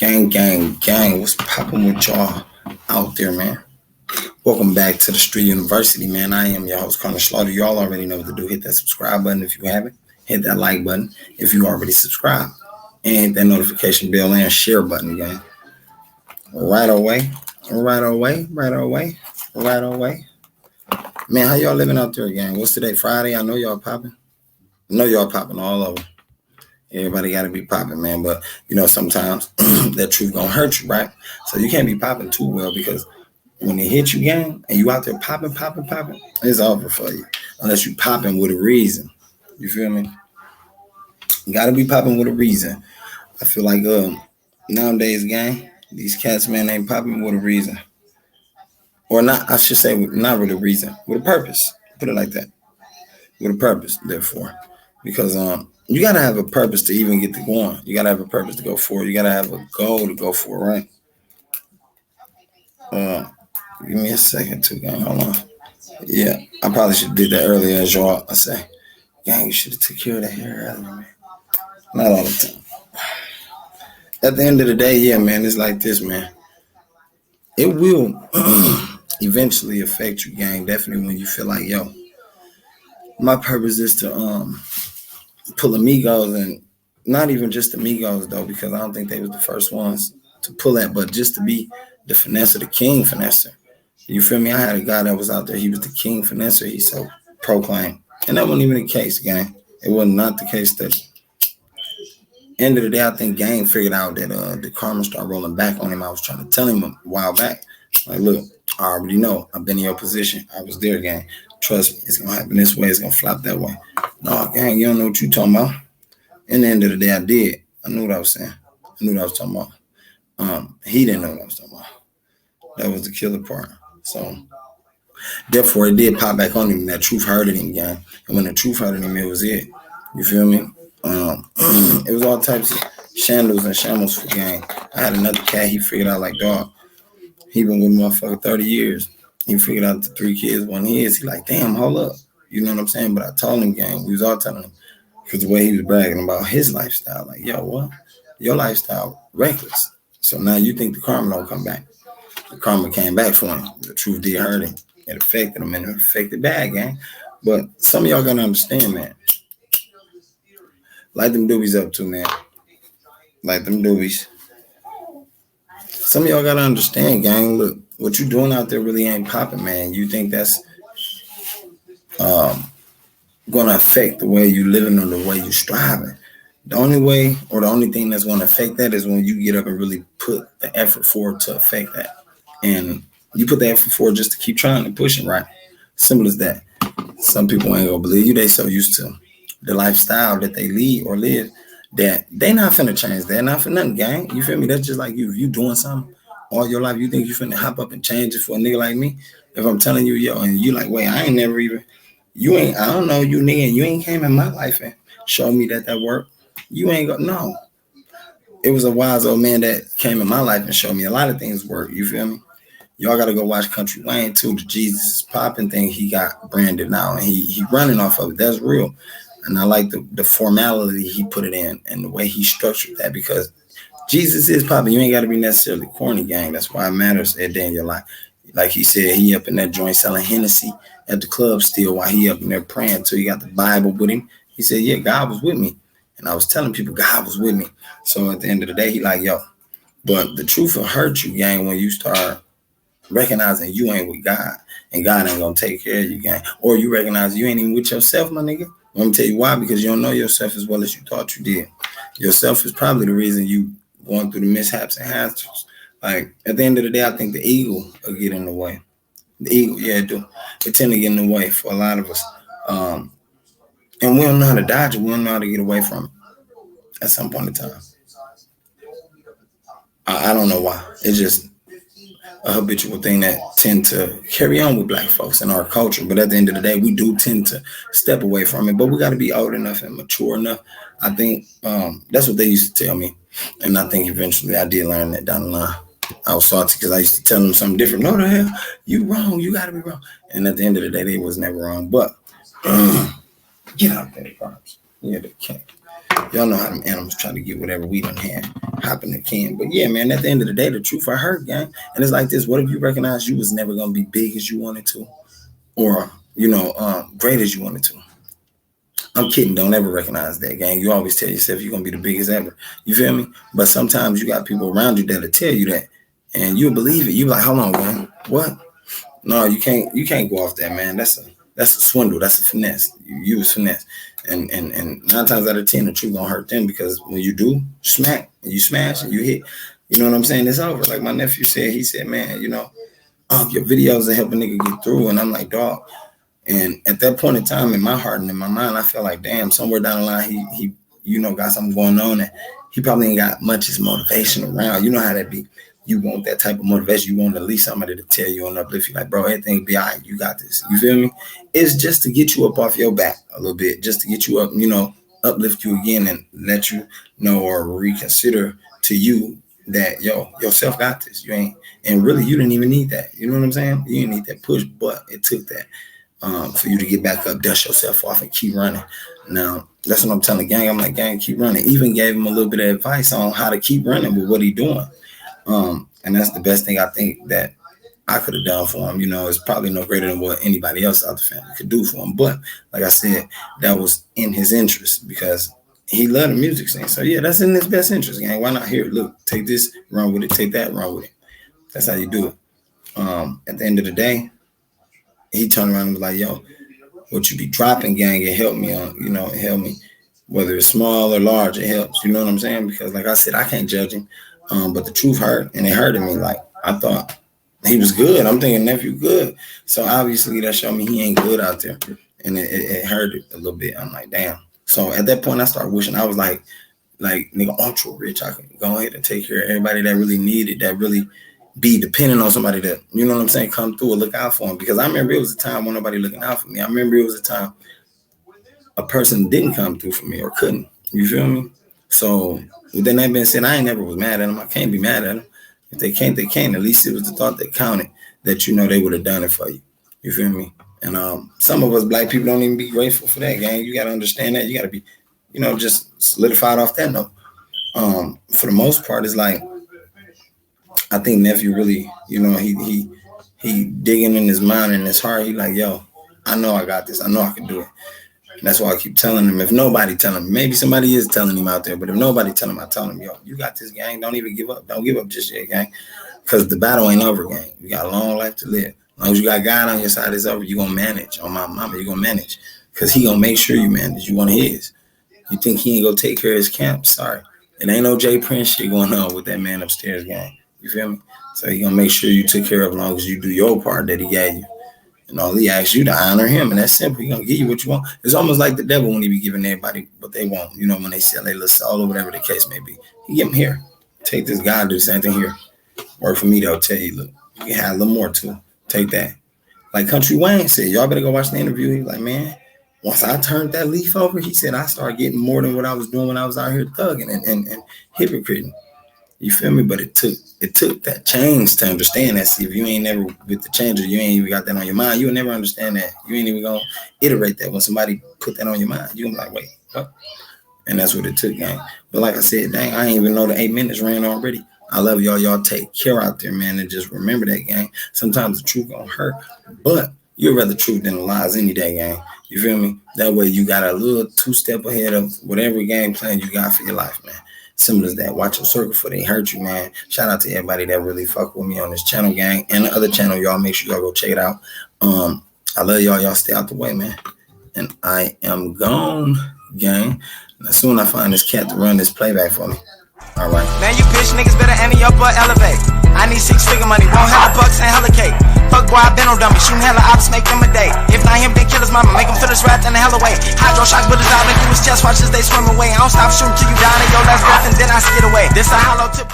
Gang, gang, gang. What's poppin' with y'all out there, man? Welcome back to the Street University, man. I am your host, Karnage. Y'all already know what to do. Hit that subscribe button if you haven't. Hit that like button if you already subscribed. And hit that notification bell and share button, gang. Right away. Right away. Right away. Right away. Man, how y'all living out there, gang? What's today? Friday? I know y'all popping. All over. Everybody got to be popping, man. But, sometimes that truth gonna hurt you, right? So you can't be popping too well because when it hits you, gang, and you out there popping, it's over for you. Unless you popping with a reason. You feel me? You got to be popping with a reason. I feel like nowadays, gang, these cats, man, ain't popping with a reason. Or not, I should say, not with a reason. With a purpose. Put it like that. With a purpose, therefore. Because you got to have a purpose to even get to going. You got to have a purpose to go for. You got to have a goal to go for, right? Give me a second, too, gang. Hold on. Yeah, I probably should have did that earlier, as y'all I say. Gang, you should have took care of that hair earlier, man. Not all the time. At the end of the day, yeah, man, it's like this, man. It will eventually affect you, gang. Definitely when you feel like, yo, my purpose is to pull amigos, and not even just amigos though, because I don't think they was the first ones to pull that, but just to be the finesser, the king finesser. You feel me? I had a guy that was out there. He was the king finesser. He so proclaimed, and that wasn't even the case, gang. It was not the case. That end of the day, I think gang figured out that the karma started rolling back on him. I was trying to tell him a while back, like, look, I already know. I've been in your position. I was there, gang. Trust me, it's gonna happen this way. It's gonna flop that way. No, gang, you don't know what you talking about. In the end of the day, I did. I knew what I was saying. I knew what I was talking about. He didn't know what I was talking about. That was the killer part. So, therefore, it did pop back on him. That truth hurted him, gang. And when the truth hurted him, it was it. You feel me? It was all types of shandles and shambles for gang. I had another cat. He figured out like, dog, he been with motherfucker 30 years. He figured out the 3 kids wasn't his. He like, damn, hold up. You know what I'm saying? But I told him, gang, we was all telling him. Because the way he was bragging about his lifestyle, like, yo, what? Your lifestyle reckless. So now you think the karma don't come back. The karma came back for him. The truth did hurt him. It affected him, and it affected bad, gang. But some of y'all gonna understand, man. Light them doobies up too, man. Light them doobies. Some of y'all gotta understand, gang. Look, what you doing out there really ain't popping, man. You think that's gonna affect the way you living or the way you striving. The only way or the only thing that's gonna affect that is when you get up and really put the effort forward to affect that. And you put the effort forward just to keep trying to push it, right? Simple as that. Some people ain't gonna believe you. They so used to the lifestyle that they lead or live that they not finna change that. Not for nothing, gang. You feel me? That's just like you. If you doing something all your life, you think you finna hop up and change it for a nigga like me? If I'm telling you, yo, and you like, wait, I ain't never even, I don't know you, nigga, and you ain't came in my life and showed me that worked. You ain't go, no. It was a wise old man that came in my life and showed me a lot of things work. You feel me? Y'all got to go watch Country Wayne too. The Jesus is popping thing he got branded now, and he running off of it. That's real. And I like the formality he put it in and the way he structured that, because Jesus is popping. You ain't got to be necessarily corny, gang. That's why it matters at the end of your life. Like he said, he up in that joint selling Hennessy at the club still while he up in there praying till he got the Bible with him. He said, yeah, God was with me. And I was telling people God was with me. So at the end of the day, he like, yo, but the truth will hurt you, gang, when you start recognizing you ain't with God and God ain't going to take care of you, gang. Or you recognize you ain't even with yourself, my nigga. Let me tell you why, because you don't know yourself as well as you thought you did. Yourself is probably the reason you going through the mishaps and hazards. Like, at the end of the day, I think the ego will get in the way. The ego, yeah, it do. It tend to get in the way for a lot of us. And we don't know how to dodge it. We don't know how to get away from it at some point in time. I don't know why. It's just a habitual thing that tend to carry on with black folks in our culture. But at the end of the day, we do tend to step away from it. But we got to be old enough and mature enough. I think that's what they used to tell me. And I think eventually I did learn that down the line. I was salty because I used to tell them something different. No, the hell, you wrong. You got to be wrong. And at the end of the day, they was never wrong. But get out there, Pops. Yeah, they can't. Y'all know how them animals try to get whatever we done had hopping the can. But yeah, man, at the end of the day, the truth I heard, gang. And it's like this: what if you recognize you was never gonna be big as you wanted to, or great as you wanted to? I'm kidding. Don't ever recognize that, gang. You always tell yourself you're gonna be the biggest ever. You feel me? But sometimes you got people around you that'll tell you that, and you'll believe it. You like, hold on, man. What? No, you can't. You can't go off that, man. That's a swindle. That's a finesse. You use finesse, and 9 times out of 10, the truth gonna hurt them, because when you do smack and you smash and you hit, you know what I'm saying? It's over. Like my nephew said. He said, man, your videos are helping nigga get through, and I'm like, dog. And at that point in time, in my heart and in my mind, I felt like, damn, somewhere down the line, he got something going on, and he probably ain't got much as motivation around. You know how that be. You want that type of motivation. You want at least somebody to tell you and uplift you, like, bro, everything will be all right. You got this. You feel me? It's just to get you up off your back a little bit, just to get you up, uplift you again and let you know or reconsider to you that, yourself got this. You ain't, and really, you didn't even need that. You know what I'm saying? You didn't need that push, but it took that. For you to get back up, dust yourself off, and keep running. Now, that's what I'm telling the gang. I'm like, gang, keep running. Even gave him a little bit of advice on how to keep running with what he doing. And that's the best thing I think that I could have done for him. It's probably no greater than what anybody else out the family could do for him. But like I said, that was in his interest, because he loved the music scene. So yeah, that's in his best interest, gang. Why not? Here, look, take this, run with it. Take that, run with it. That's how you do it. At the end of the day, he turned around and was like, yo, what you be dropping, gang, it helped me on, it helped me. Whether it's small or large, it helps. You know what I'm saying? Because like I said, I can't judge him. But the truth hurt, and it hurted me. Like, I thought he was good. I'm thinking nephew good. So obviously that showed me he ain't good out there. And it hurt a little bit. I'm like, damn. So at that point, I started wishing I was like nigga, ultra rich. I could go ahead and take care of everybody that really needed, that really be dependent on somebody that, you know what I'm saying, come through and look out for him. Because I remember it was a time when nobody looking out for me. I remember it was a time a person didn't come through for me or couldn't. You feel me? So with that being said, I ain't never was mad at them. I can't be mad at them. If they can't, they can't. At least it was the thought that counted, that they would have done it for you. You feel me? And some of us black people don't even be grateful for that, gang. You got to understand that. You got to be, just solidified off that note. For the most part, it's like, I think nephew really, he digging in his mind and his heart. He like, yo, I know I got this. I know I can do it. And that's why I keep telling him. If nobody telling him, maybe somebody is telling him out there, but if nobody telling him, I tell him, yo, you got this, gang. Don't even give up. Don't give up just yet, gang. Because the battle ain't over, gang. You got a long life to live. As long as you got God on your side, it's over. You're going to manage. On my mama, you're going to manage. Because he going to make sure you manage. You one of his. You think he ain't going to take care of his camp? Sorry. It ain't no Jay Prince shit going on with that man upstairs, gang. You feel me? So he going to make sure you took care of as long as you do your part that he gave you. And all he asks you to honor him, and that's simple. He's gonna give you what you want. It's almost like the devil when he be giving everybody what they want. When they sell their little soul or whatever the case may be. He give them here. Take this guy, do the same thing here. Work for me, they'll tell you, look, you can have a little more too. Take that. Like Country Wayne said, y'all better go watch the interview. He's like, man, once I turned that leaf over, he said, I started getting more than what I was doing when I was out here thugging and hypocriting. You feel me? But it took that change to understand that. See, if you ain't never with the change, or you ain't even got that on your mind, you'll never understand that. You ain't even gonna iterate that when somebody put that on your mind. You gonna be like, wait, what? And that's what it took, gang. But like I said, dang, I ain't even know the 8 minutes ran already. I love y'all. Y'all take care out there, man, and just remember that, gang. Sometimes the truth gonna hurt, but you'd rather truth than lies any day, gang. You feel me? That way you got a little 2-step ahead of whatever game plan you got for your life, man. Simple as that. Watch your circle before they hurt you, man. Shout out to everybody that really fuck with me on this channel, gang, and the other channel. Y'all make sure y'all go check it out. I love y'all. Y'all stay out the way, man. And I am gone, gang. And as soon as I find this cat to run this playback for me. All right. Man, you bitch niggas better ante up or elevate. I need 6-figure money, won't have bucks and hella cake. Fuck boy, I been on dummy, shooting hella ops, make them a day. If not him, then kill his mama, make him feel his wrath in the hell away. Hydro shock, bullets out, make through his chest, watch as they swim away. I don't stop shooting till you die, and your last breath, and then I skid away. This a hollow tip.